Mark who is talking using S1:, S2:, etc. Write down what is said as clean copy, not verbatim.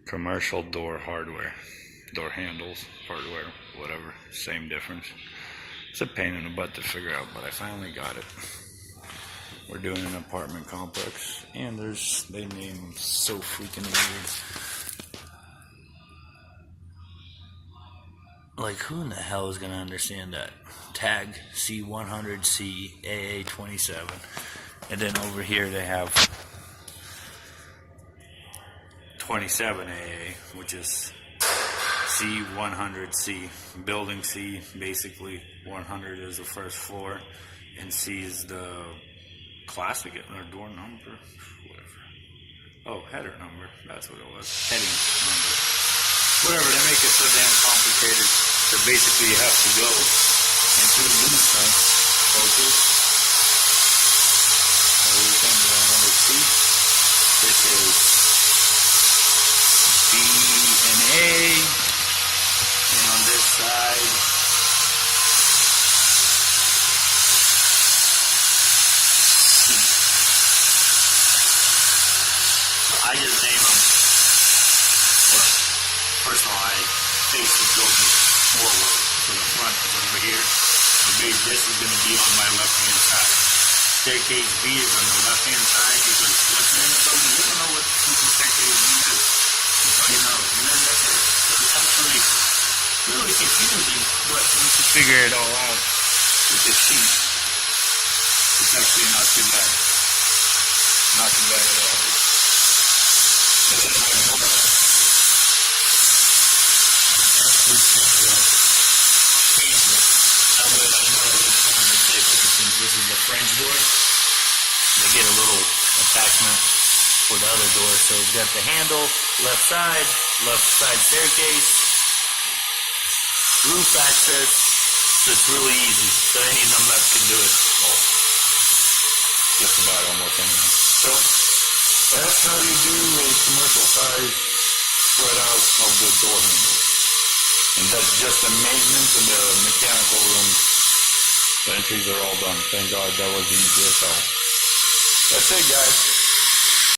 S1: Commercial door hardware, door handles, hardware, whatever, same difference. It's a pain in the butt to figure out, but I finally got it. We're doing an apartment complex, and they name them so freaking weird. Like, who in the hell is gonna understand that? Tag C100C AA27, and then over here they have 27AA, which is C100C. Building C, basically 100 is the first floor, and C is the classic or door number, whatever. Oh, header number, that's what it was. Heading number. Whatever, they make it so damn complicated. So basically you have to go into the blueprint, focus, everything 100C. This is B and A, and on this side, C. So I just name them. Well, first of all, I face the building forward, so the front is over here. This is going to be on my left-hand side. Staircase B is on the left-hand side because what's in the building, you don't know what staircase B is. You know, and then that's it. So it's actually really confusing, but once you figure it all out with this sheet, it's actually not too bad. Not too bad at all. This is the French door. They get a little attachment for the other door. So it's got the handle, left side staircase, roof access. So it's really easy. So any numbnut can do it. Well, just about almost anyone. So that's how you do a commercial size spread out of the door handle. And that's just the maintenance and the mechanical rooms. The entries are all done. Thank God that was the easiest out. That's it, guys.